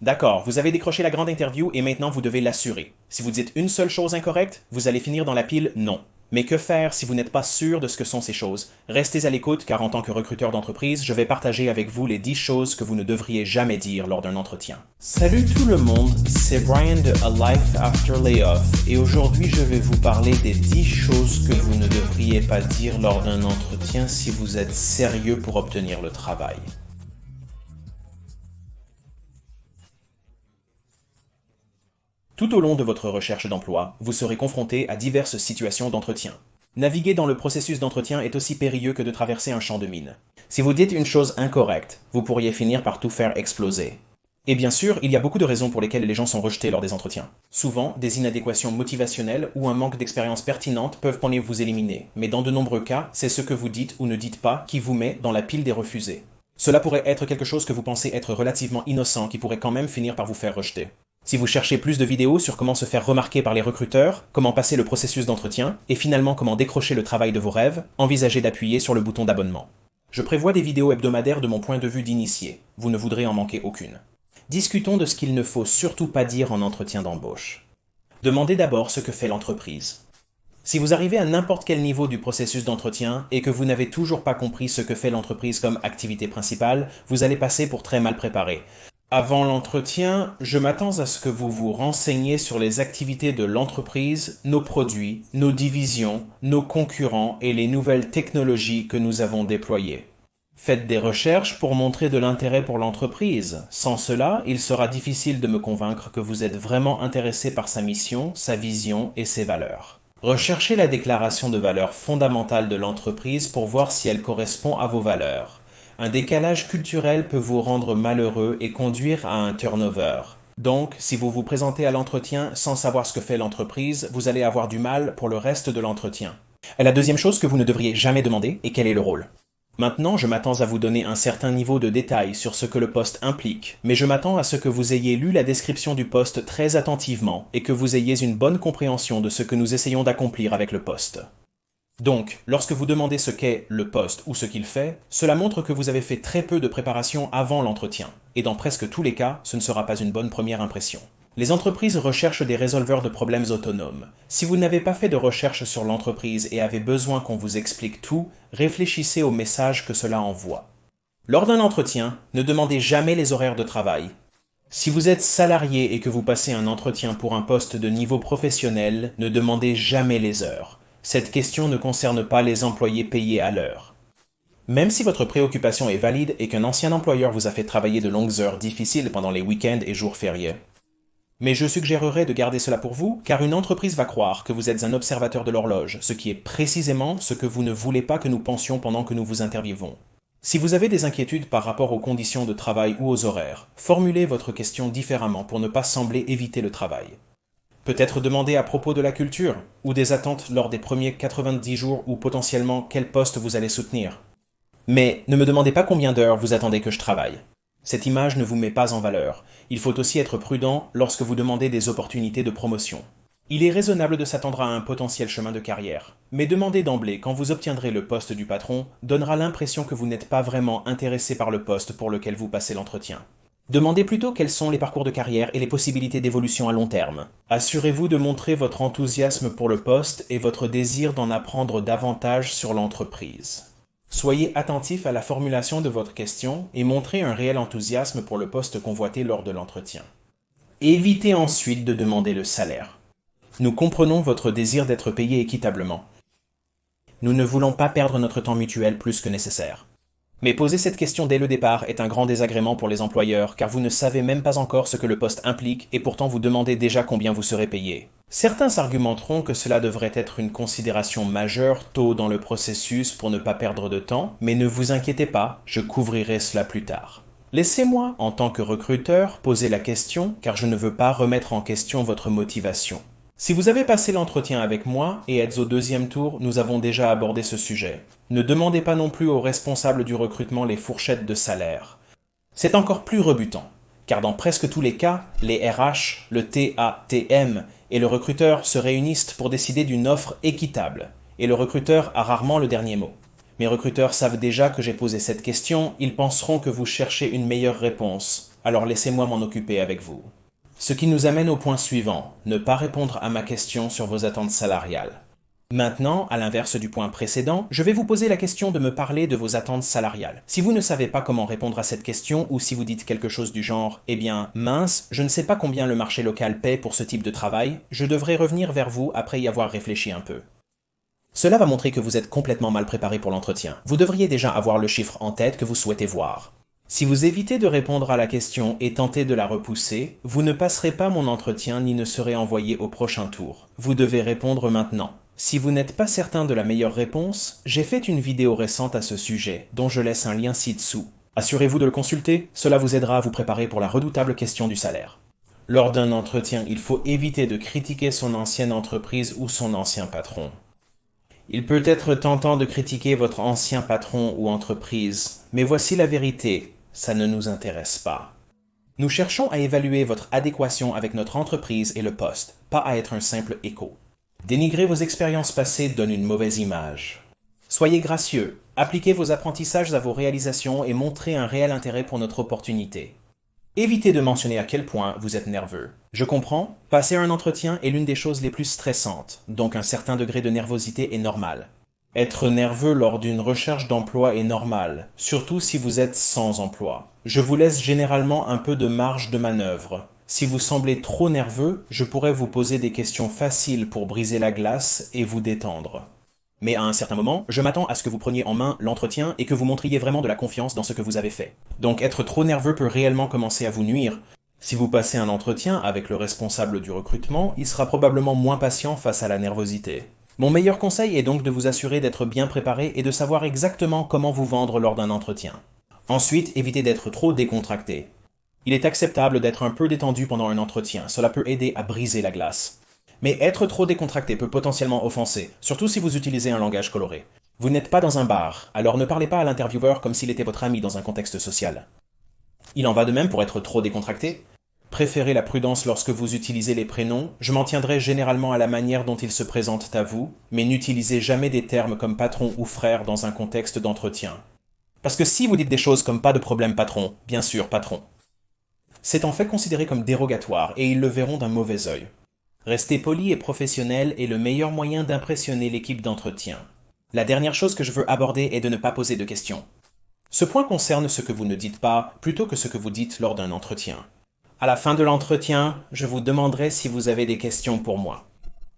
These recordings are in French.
D'accord, vous avez décroché la grande interview et maintenant vous devez l'assurer. Si vous dites une seule chose incorrecte, vous allez finir dans la pile non. Mais que faire si vous n'êtes pas sûr de ce que sont ces choses? Restez à l'écoute car en tant que recruteur d'entreprise, je vais partager avec vous les 10 choses que vous ne devriez jamais dire lors d'un entretien. Salut tout le monde, c'est Brian de A Life After Layoff et aujourd'hui je vais vous parler des 10 choses que vous ne devriez pas dire lors d'un entretien si vous êtes sérieux pour obtenir le travail. Tout au long de votre recherche d'emploi, vous serez confronté à diverses situations d'entretien. Naviguer dans le processus d'entretien est aussi périlleux que de traverser un champ de mines. Si vous dites une chose incorrecte, vous pourriez finir par tout faire exploser. Et bien sûr, il y a beaucoup de raisons pour lesquelles les gens sont rejetés lors des entretiens. Souvent, des inadéquations motivationnelles ou un manque d'expérience pertinente peuvent pour vous éliminer, mais dans de nombreux cas, c'est ce que vous dites ou ne dites pas qui vous met dans la pile des refusés. Cela pourrait être quelque chose que vous pensez être relativement innocent qui pourrait quand même finir par vous faire rejeter. Si vous cherchez plus de vidéos sur comment se faire remarquer par les recruteurs, comment passer le processus d'entretien, et finalement comment décrocher le travail de vos rêves, envisagez d'appuyer sur le bouton d'abonnement. Je prévois des vidéos hebdomadaires de mon point de vue d'initié. Vous ne voudrez en manquer aucune. Discutons de ce qu'il ne faut surtout pas dire en entretien d'embauche. Demandez d'abord ce que fait l'entreprise. Si vous arrivez à n'importe quel niveau du processus d'entretien et que vous n'avez toujours pas compris ce que fait l'entreprise comme activité principale, vous allez passer pour très mal préparé. Avant l'entretien, je m'attends à ce que vous vous renseigniez sur les activités de l'entreprise, nos produits, nos divisions, nos concurrents et les nouvelles technologies que nous avons déployées. Faites des recherches pour montrer de l'intérêt pour l'entreprise. Sans cela, il sera difficile de me convaincre que vous êtes vraiment intéressé par sa mission, sa vision et ses valeurs. Recherchez la déclaration de valeurs fondamentales de l'entreprise pour voir si elle correspond à vos valeurs. Un décalage culturel peut vous rendre malheureux et conduire à un turnover. Donc, si vous vous présentez à l'entretien sans savoir ce que fait l'entreprise, vous allez avoir du mal pour le reste de l'entretien. La deuxième chose que vous ne devriez jamais demander est quel est le rôle. Maintenant, je m'attends à vous donner un certain niveau de détail sur ce que le poste implique, mais je m'attends à ce que vous ayez lu la description du poste très attentivement et que vous ayez une bonne compréhension de ce que nous essayons d'accomplir avec le poste. Donc, lorsque vous demandez ce qu'est le poste ou ce qu'il fait, cela montre que vous avez fait très peu de préparation avant l'entretien, et dans presque tous les cas, ce ne sera pas une bonne première impression. Les entreprises recherchent des résolveurs de problèmes autonomes. Si vous n'avez pas fait de recherche sur l'entreprise et avez besoin qu'on vous explique tout, réfléchissez au message que cela envoie. Lors d'un entretien, ne demandez jamais les horaires de travail. Si vous êtes salarié et que vous passez un entretien pour un poste de niveau professionnel, ne demandez jamais les heures. Cette question ne concerne pas les employés payés à l'heure. Même si votre préoccupation est valide et qu'un ancien employeur vous a fait travailler de longues heures difficiles pendant les week-ends et jours fériés. Mais je suggérerais de garder cela pour vous, car une entreprise va croire que vous êtes un observateur de l'horloge, ce qui est précisément ce que vous ne voulez pas que nous pensions pendant que nous vous interviewons. Si vous avez des inquiétudes par rapport aux conditions de travail ou aux horaires, formulez votre question différemment pour ne pas sembler éviter le travail. Peut-être demander à propos de la culture, ou des attentes lors des premiers 90 jours ou potentiellement quel poste vous allez soutenir. Mais ne me demandez pas combien d'heures vous attendez que je travaille. Cette image ne vous met pas en valeur. Il faut aussi être prudent lorsque vous demandez des opportunités de promotion. Il est raisonnable de s'attendre à un potentiel chemin de carrière, mais demander d'emblée quand vous obtiendrez le poste du patron donnera l'impression que vous n'êtes pas vraiment intéressé par le poste pour lequel vous passez l'entretien. Demandez plutôt quels sont les parcours de carrière et les possibilités d'évolution à long terme. Assurez-vous de montrer votre enthousiasme pour le poste et votre désir d'en apprendre davantage sur l'entreprise. Soyez attentif à la formulation de votre question et montrez un réel enthousiasme pour le poste convoité lors de l'entretien. Évitez ensuite de demander le salaire. Nous comprenons votre désir d'être payé équitablement. Nous ne voulons pas perdre notre temps mutuel plus que nécessaire. Mais poser cette question dès le départ est un grand désagrément pour les employeurs car vous ne savez même pas encore ce que le poste implique et pourtant vous demandez déjà combien vous serez payé. Certains argumenteront que cela devrait être une considération majeure tôt dans le processus pour ne pas perdre de temps, mais ne vous inquiétez pas, je couvrirai cela plus tard. Laissez-moi, en tant que recruteur, poser la question car je ne veux pas remettre en question votre motivation. Si vous avez passé l'entretien avec moi et êtes au deuxième tour, nous avons déjà abordé ce sujet. Ne demandez pas non plus aux responsables du recrutement les fourchettes de salaire. C'est encore plus rebutant, car dans presque tous les cas, les RH, le TATM et le recruteur se réunissent pour décider d'une offre équitable, et le recruteur a rarement le dernier mot. Mes recruteurs savent déjà que j'ai posé cette question, ils penseront que vous cherchez une meilleure réponse, alors laissez-moi m'en occuper avec vous. Ce qui nous amène au point suivant, ne pas répondre à ma question sur vos attentes salariales. Maintenant, à l'inverse du point précédent, je vais vous poser la question de me parler de vos attentes salariales. Si vous ne savez pas comment répondre à cette question ou si vous dites quelque chose du genre « Eh bien, mince, je ne sais pas combien le marché local paie pour ce type de travail, je devrais revenir vers vous après y avoir réfléchi un peu. » Cela va montrer que vous êtes complètement mal préparé pour l'entretien. Vous devriez déjà avoir le chiffre en tête que vous souhaitez voir. Si vous évitez de répondre à la question et tentez de la repousser, vous ne passerez pas mon entretien ni ne serez envoyé au prochain tour. Vous devez répondre maintenant. Si vous n'êtes pas certain de la meilleure réponse, j'ai fait une vidéo récente à ce sujet, dont je laisse un lien ci-dessous. Assurez-vous de le consulter, cela vous aidera à vous préparer pour la redoutable question du salaire. Lors d'un entretien, il faut éviter de critiquer son ancienne entreprise ou son ancien patron. Il peut être tentant de critiquer votre ancien patron ou entreprise, mais voici la vérité, ça ne nous intéresse pas. Nous cherchons à évaluer votre adéquation avec notre entreprise et le poste, pas à être un simple écho. Dénigrer vos expériences passées donne une mauvaise image. Soyez gracieux, appliquez vos apprentissages à vos réalisations et montrez un réel intérêt pour notre opportunité. Évitez de mentionner à quel point vous êtes nerveux. Je comprends, passer un entretien est l'une des choses les plus stressantes, donc un certain degré de nervosité est normal. Être nerveux lors d'une recherche d'emploi est normal, surtout si vous êtes sans emploi. Je vous laisse généralement un peu de marge de manœuvre. Si vous semblez trop nerveux, je pourrais vous poser des questions faciles pour briser la glace et vous détendre. Mais à un certain moment, je m'attends à ce que vous preniez en main l'entretien et que vous montriez vraiment de la confiance dans ce que vous avez fait. Donc être trop nerveux peut réellement commencer à vous nuire. Si vous passez un entretien avec le responsable du recrutement, il sera probablement moins patient face à la nervosité. Mon meilleur conseil est donc de vous assurer d'être bien préparé et de savoir exactement comment vous vendre lors d'un entretien. Ensuite, évitez d'être trop décontracté. Il est acceptable d'être un peu détendu pendant un entretien, cela peut aider à briser la glace. Mais être trop décontracté peut potentiellement offenser, surtout si vous utilisez un langage coloré. Vous n'êtes pas dans un bar, alors ne parlez pas à l'intervieweur comme s'il était votre ami dans un contexte social. Il en va de même pour être trop décontracté. Préférez la prudence lorsque vous utilisez les prénoms, je m'en tiendrai généralement à la manière dont ils se présentent à vous, mais n'utilisez jamais des termes comme patron ou frère dans un contexte d'entretien. Parce que si vous dites des choses comme pas de problème patron, bien sûr patron, c'est en fait considéré comme dérogatoire et ils le verront d'un mauvais œil. Rester poli et professionnel est le meilleur moyen d'impressionner l'équipe d'entretien. La dernière chose que je veux aborder est de ne pas poser de questions. Ce point concerne ce que vous ne dites pas plutôt que ce que vous dites lors d'un entretien. À la fin de l'entretien, je vous demanderai si vous avez des questions pour moi.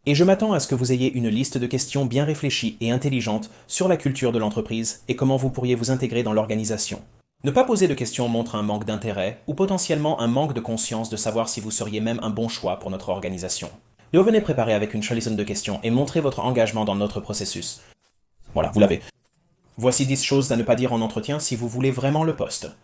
Et je m'attends à ce que vous ayez une liste de questions bien réfléchies et intelligentes sur la culture de l'entreprise et comment vous pourriez vous intégrer dans l'organisation. Ne pas poser de questions montre un manque d'intérêt ou potentiellement un manque de conscience de savoir si vous seriez même un bon choix pour notre organisation. Revenez préparé avec une chalisson de questions et montrez votre engagement dans notre processus. Voilà, vous l'avez. Voici 10 choses à ne pas dire en entretien si vous voulez vraiment le poste.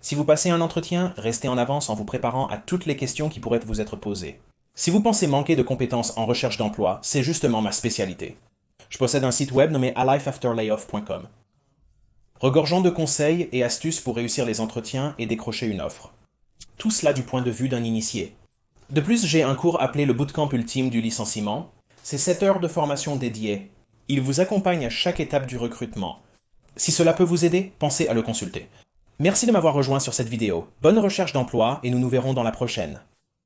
Si vous passez un entretien, restez en avance en vous préparant à toutes les questions qui pourraient vous être posées. Si vous pensez manquer de compétences en recherche d'emploi, c'est justement ma spécialité. Je possède un site web nommé alifeafterlayoff.com. Regorgeant de conseils et astuces pour réussir les entretiens et décrocher une offre. Tout cela du point de vue d'un initié. De plus, j'ai un cours appelé le Bootcamp ultime du licenciement. C'est 7 heures de formation dédiée. Il vous accompagne à chaque étape du recrutement. Si cela peut vous aider, pensez à le consulter. Merci de m'avoir rejoint sur cette vidéo. Bonne recherche d'emploi et nous nous verrons dans la prochaine.